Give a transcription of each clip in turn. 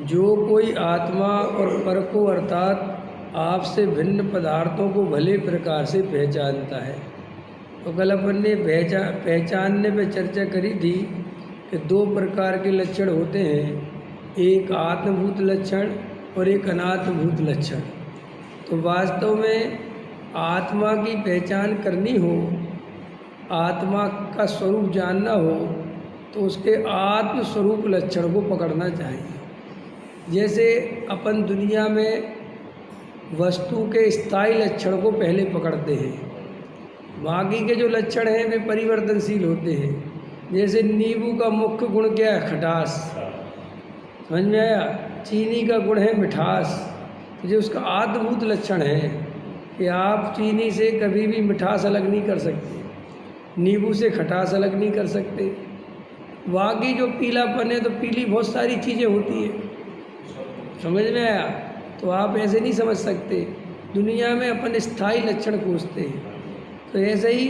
जो कोई आत्मा और पर को अर्थात आपसे भिन्न पदार्थों को भले प्रकार से पहचानता है। तो कल अपन ने पहचानने पे चर्चा करी थी कि दो प्रकार के लक्षण होते हैं, एक आत्मभूत लक्षण और एक अनात्मभूत लक्षण। तो वास्तव में आत्मा की पहचान करनी हो, आत्मा का स्वरूप जानना हो, तो उसके आत्म स्वरूप लक्षण को पकड़ना चाहिए। जैसे अपन दुनिया में वस्तु के स्थायी लक्षण को पहले पकड़ते हैं, बाकी के जो लक्षण हैं वे परिवर्तनशील होते हैं। जैसे नींबू का मुख्य गुण क्या है? खटास। समझ में आया? चीनी का गुण है मिठास। तो जो उसका आत्मभूत लक्षण है कि आप चीनी से कभी भी मिठास अलग नहीं कर सकते, नींबू से खटास अलग नहीं कर सकते। बाकी जो पीलापन है, तो पीली बहुत सारी चीज़ें होती हैं। समझ में आया? तो आप ऐसे नहीं समझ सकते। दुनिया में अपन स्थायी लक्षण खोजते हैं। तो ऐसे ही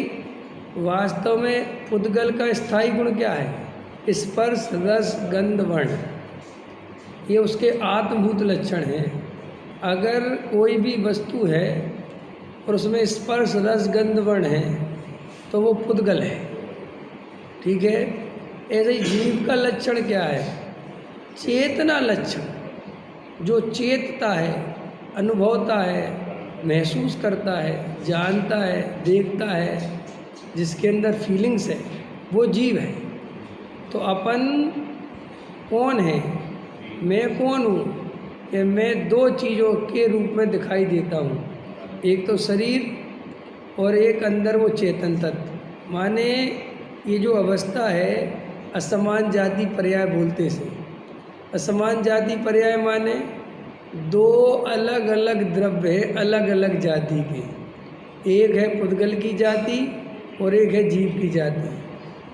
वास्तव में पुद्गल का स्थायी गुण क्या है? स्पर्श रस गंध वर्ण, ये उसके आत्मभूत लक्षण हैं। अगर कोई भी वस्तु है और उसमें स्पर्श रस गंध वर्ण है तो वो पुद्गल है। ठीक है? ऐसे ही जीव का लक्षण क्या है? चेतना लक्षण। जो चेतता है, अनुभवता है, महसूस करता है, जानता है, देखता है, जिसके अंदर फीलिंग्स है, वो जीव है। तो अपन कौन है? मैं कौन हूँ? कि मैं दो चीज़ों के रूप में दिखाई देता हूँ, एक तो शरीर और एक अंदर वो चेतन तत्व। माने ये जो अवस्था है असमान जाति पर्याय बोलते से। असमान जाति पर्याय माने दो अलग अलग द्रव्य है, अलग अलग जाति के। एक है पुद्गल की जाति और एक है जीव की जाति,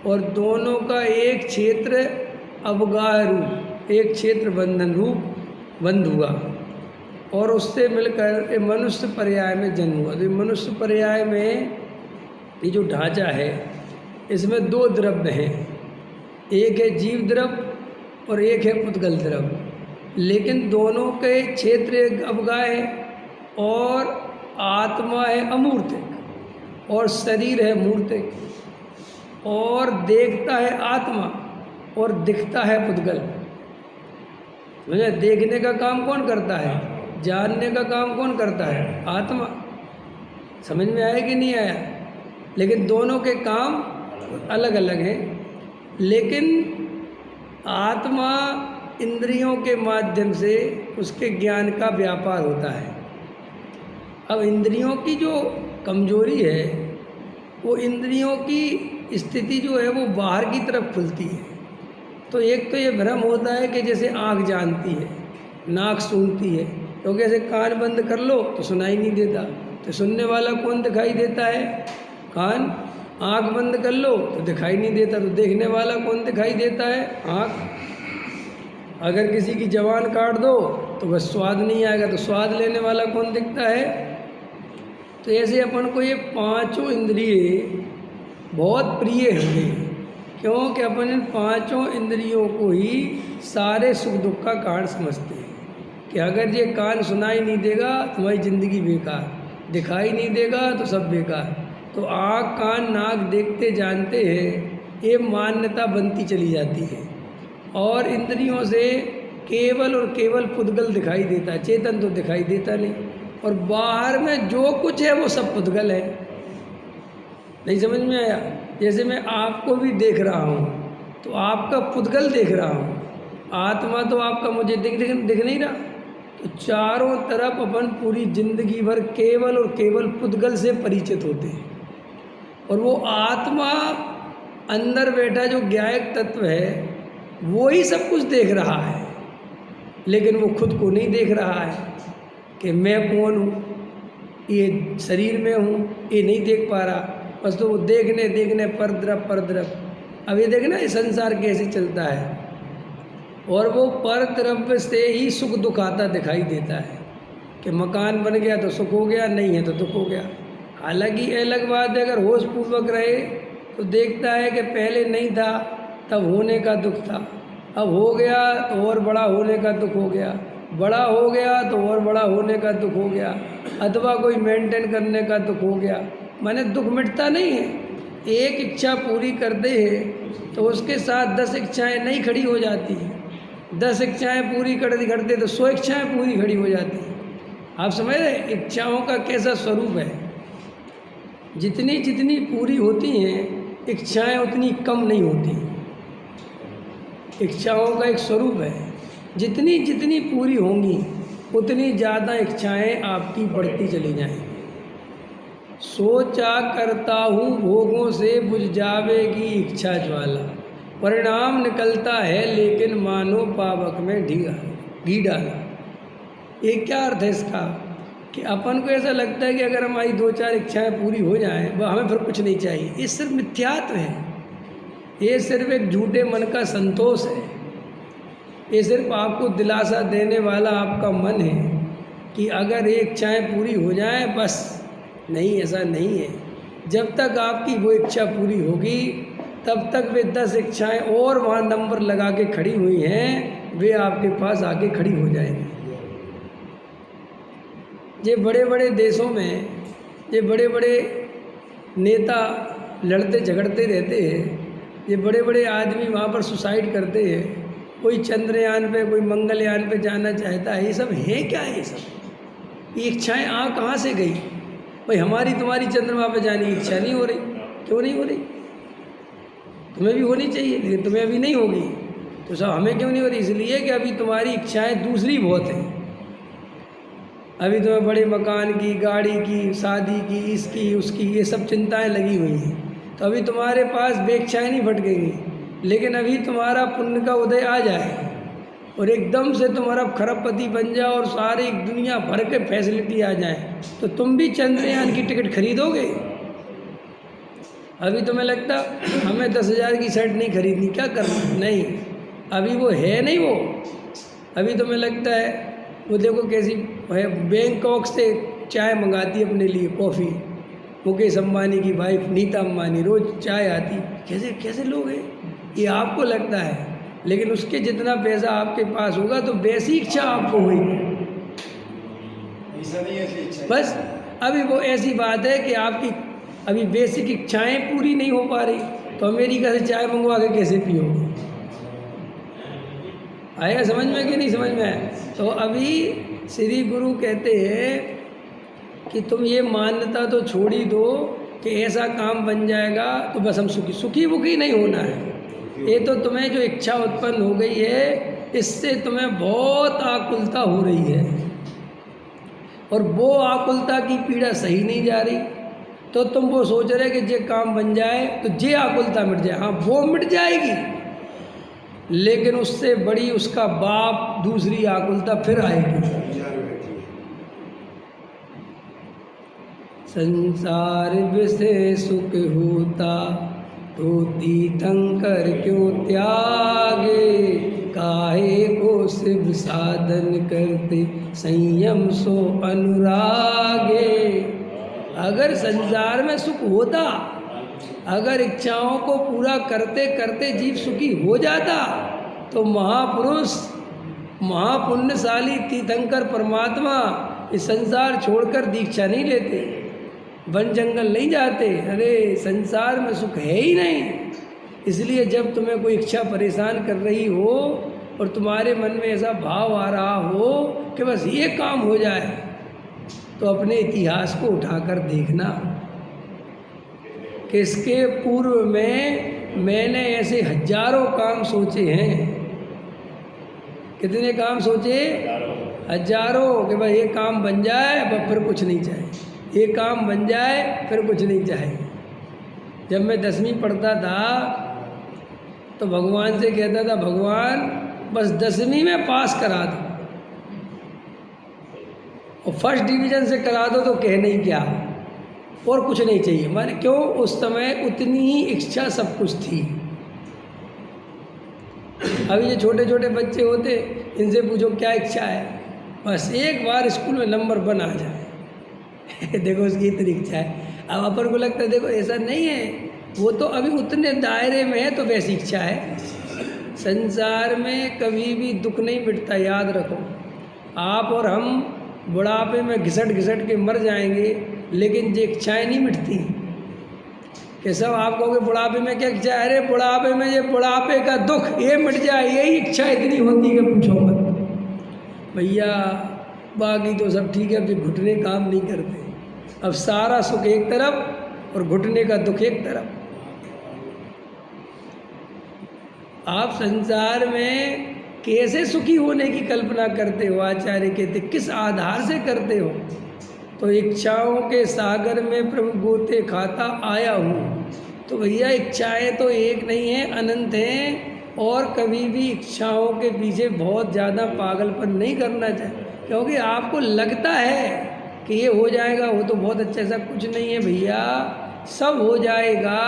और दोनों का एक क्षेत्र अवगाह रूप, एक क्षेत्र बंधन रूप बंध हुआ, और उससे मिलकर मनुष्य पर्याय में जन्म हुआ। तो मनुष्य पर्याय में ये जो ढांचा है, इसमें दो द्रव्य हैं, एक है जीव द्रव्य और एक है पुद्गल द्रव्य। लेकिन दोनों के क्षेत्र अवगाह है, और आत्मा है अमूर्तिक, और शरीर है मूर्तिक, और देखता है आत्मा और दिखता है पुद्गल। मुझे देखने का काम कौन करता है? जानने का काम कौन करता है? आत्मा। समझ में आया कि नहीं आया? लेकिन दोनों के काम अलग अलग हैं। लेकिन आत्मा इंद्रियों के माध्यम से उसके ज्ञान का व्यापार होता है। अब इंद्रियों की जो कमजोरी है, वो इंद्रियों की स्थिति जो है वो बाहर की तरफ खुलती है। तो एक तो ये भ्रम होता है कि जैसे आँख जानती है, नाक सूंघती है, क्योंकि ऐसे कान बंद कर लो तो सुनाई नहीं देता, तो सुनने वाला कौन दिखाई देता है? कान। आँख बंद कर लो तो दिखाई नहीं देता, तो देखने वाला कौन दिखाई देता है? आँख। अगर किसी की जबान काट दो तो बस स्वाद नहीं आएगा, तो स्वाद लेने वाला कौन दिखता है? तो ऐसे अपन को ये पांचों इंद्रिय बहुत प्रिय होंगे, क्योंकि अपन इन पांचों इंद्रियों को ही सारे सुख दुख का कारण समझते हैं। कि अगर ये कान सुनाई नहीं देगा तुम्हारी ज़िंदगी बेकार, दिखाई नहीं देगा तो सब बेकार। तो आँख कान नाक देखते जानते हैं, ये मान्यता बनती चली जाती है, और इंद्रियों से केवल और केवल पुद्गल दिखाई देता है, चेतन तो दिखाई देता नहीं। और बाहर में जो कुछ है वो सब पुद्गल है। नहीं समझ में आया? जैसे मैं आपको भी देख रहा हूँ तो आपका पुद्गल देख रहा हूँ, आत्मा तो आपका मुझे दिख नहीं रहा। तो चारों तरफ अपन पूरी जिंदगी भर केवल और केवल पुद्गल से परिचित होते हैं, और वो आत्मा अंदर बैठा जो ज्ञायक तत्व है वो ही सब कुछ देख रहा है, लेकिन वो खुद को नहीं देख रहा है कि मैं कौन हूँ, ये शरीर में हूँ, ये नहीं देख पा रहा। बस तो वो देखने पर। अब ये देखना ये संसार कैसे चलता है, और वो पर द्रव्य से ही सुख दुख आता दिखाई देता है कि मकान बन गया तो सुख हो गया, नहीं है तो दुख हो गया। हालांकि अलग बात है, अगर होश पूर्वक रहे तो देखता है कि पहले नहीं था तब होने का दुख था, अब हो गया तो और बड़ा होने का दुख हो गया, बड़ा हो गया तो और बड़ा होने का दुख हो गया, अथवा कोई मेंटेन करने का दुख हो गया। माने दुख मिटता नहीं है। एक इच्छा पूरी कर दे तो उसके साथ 10 इच्छाएं नहीं खड़ी हो जाती हैं। 10 इच्छाएं पूरी करते तो 100 इच्छाएं पूरी खड़ी हो जाती हैं। आप समझ रहे इच्छाओं का कैसा स्वरूप है। जितनी जितनी पूरी होती हैं इच्छाएं उतनी कम नहीं होती। इच्छाओं का एक स्वरूप है, जितनी जितनी पूरी होंगी उतनी ज़्यादा इच्छाएं आपकी बढ़ती चली जाएंगी। सोचा करता हूँ भोगों से बुझ जावेगी इच्छा ज्वाला, परिणाम निकलता है लेकिन मानो पावक में घी डाला। ये क्या अर्थ है इसका कि अपन को ऐसा लगता है कि अगर हमारी 2-4 इच्छाएं पूरी हो जाएं वह हमें फिर कुछ नहीं चाहिए। ये सिर्फ मिथ्यात्व है, ये सिर्फ एक झूठे मन का संतोष है। ये सिर्फ आपको दिलासा देने वाला आपका मन है कि अगर ये इच्छाएं पूरी हो जाएं बस। नहीं, ऐसा नहीं है। जब तक आपकी वो इच्छा पूरी होगी तब तक वे 10 इच्छाएं और वहाँ नंबर लगा के खड़ी हुई हैं, वे आपके पास आके खड़ी हो जाएंगी। ये बड़े बड़े देशों में ये बड़े बड़े नेता लड़ते झगड़ते रहते हैं, ये बड़े बड़े आदमी वहाँ पर सुसाइड करते हैं। कोई चंद्रयान पे, कोई मंगलयान पे जाना चाहता है। ये सब है क्या? ये सब ये इच्छाएं कहाँ से गई? भाई हमारी तुम्हारी चंद्रमा पे जाने की इच्छा नहीं हो रही। क्यों नहीं हो रही? तुम्हें भी होनी चाहिए, लेकिन तुम्हें अभी नहीं होगी। तो सब हमें क्यों नहीं हो रही? इसलिए कि अभी तुम्हारी इच्छाएं दूसरी बहुत हैं। अभी तुम्हें बड़े मकान की, गाड़ी की, शादी की, इसकी उसकी ये सब चिंताएं लगी हुई हैं। तो अभी तुम्हारे पास बेइच्छाएं नहीं भटकेंगी। लेकिन अभी तुम्हारा पुण्य का उदय आ जाए और एकदम से तुम्हारा खरबपति बन जाओ और सारी दुनिया भर के फैसिलिटी आ जाए, तो तुम भी चंद्रयान की टिकट खरीदोगे? अभी तुम्हें लगता हमें 10,000 की शर्ट नहीं खरीदनी, क्या करना? नहीं, अभी वो है नहीं। वो अभी तुम्हें लगता है वो देखो कैसी बैंकॉक से चाय मंगाती है अपने लिए, कॉफ़ी। मुकेश अंबानी की वाइफ नीता अंबानी रोज़ चाय आती। कैसे कैसे लोग हैं? ये आपको लगता है, लेकिन उसके जितना पैसा आपके पास होगा तो वैसी इच्छा आपको हुई। बस अभी वो ऐसी बात है कि आपकी अभी बेसिक इच्छाएं पूरी नहीं हो पा रही, तो अमेरिका से चाय मंगवा के कैसे पियोगे? आया समझ में कि नहीं समझ में आया? तो अभी श्री गुरु कहते हैं कि तुम ये मान्यता तो छोड़ ही दो कि ऐसा काम बन जाएगा तो बस हम सुखी बुखी नहीं होना है। ये तो तुम्हें जो इच्छा उत्पन्न हो गई है इससे तुम्हें बहुत आकुलता हो रही है, और वो आकुलता की पीड़ा सही नहीं जा रही। तो तुम वो सोच रहे कि जे काम बन जाए तो जे आकुलता मिट जाए। हाँ, वो मिट जाएगी, लेकिन उससे बड़ी उसका बाप दूसरी आकुलता फिर आएगी। संसार विषय सुख होता तो तीर्थंकर क्यों त्यागे, काहे को शिव साधन करते संयम सो अनुरागे। अगर संसार में सुख होता, अगर इच्छाओं को पूरा करते करते जीव सुखी हो जाता, तो महापुरुष महापुण्यशाली तीर्थंकर परमात्मा इस संसार छोड़कर दीक्षा नहीं लेते, वन जंगल नहीं जाते। अरे संसार में सुख है ही नहीं। इसलिए जब तुम्हें कोई इच्छा परेशान कर रही हो और तुम्हारे मन में ऐसा भाव आ रहा हो कि बस ये काम हो जाए, तो अपने इतिहास को उठाकर देखना कि इसके पूर्व में मैंने ऐसे हजारों काम सोचे हैं। कितने काम सोचे? हजारों। कि भाई ये काम बन जाए बस फिर कुछ नहीं चाहिए, ये काम बन जाए फिर कुछ नहीं चाहिए। जब मैं 10वीं पढ़ता था तो भगवान से कहता था, भगवान बस 10वीं में पास करा दो, और फर्स्ट डिवीज़न से करा दो तो कहने ही क्या, और कुछ नहीं चाहिए। माने क्यों? उस समय उतनी ही इच्छा सब कुछ थी। अभी ये छोटे छोटे बच्चे होते, इनसे पूछो क्या इच्छा है, बस एक बार स्कूल में नंबर 1 आ जाए देखो उसकी इतनी इच्छा है। अब अपन को लगता है देखो ऐसा नहीं है, वो तो अभी उतने दायरे में है तो वैसी इच्छा है। संसार में कभी भी दुख नहीं मिटता, याद रखो। आप और हम बुढ़ापे में घिसट घिसट के मर जाएंगे, लेकिन ये इच्छाएं नहीं मिटती। कि सब आप कहोगे बुढ़ापे में क्या इच्छा, अरे बुढ़ापे में ये बुढ़ापे का दुख ये मिट जाए, यही इच्छा इतनी होती है कि पूछो मत भैया। बाकी तो सब ठीक है, अब ये घुटने काम नहीं करते। अब सारा सुख एक तरफ और घुटने का दुख एक तरफ। आप संसार में कैसे सुखी होने की कल्पना करते हो? आचार्य कहते किस आधार से करते हो? तो इच्छाओं के सागर में प्रभु गोते खाता आया हूँ। तो भैया इच्छाएं तो एक नहीं है, अनंत हैं। और कभी भी इच्छाओं के पीछे बहुत ज़्यादा पागलपन नहीं करना चाहिए, क्योंकि आपको लगता है कि ये हो जाएगा, वो तो बहुत अच्छा। ऐसा कुछ नहीं है भैया, सब हो जाएगा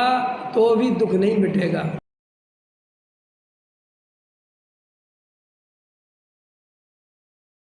तो भी दुख नहीं मिटेगा।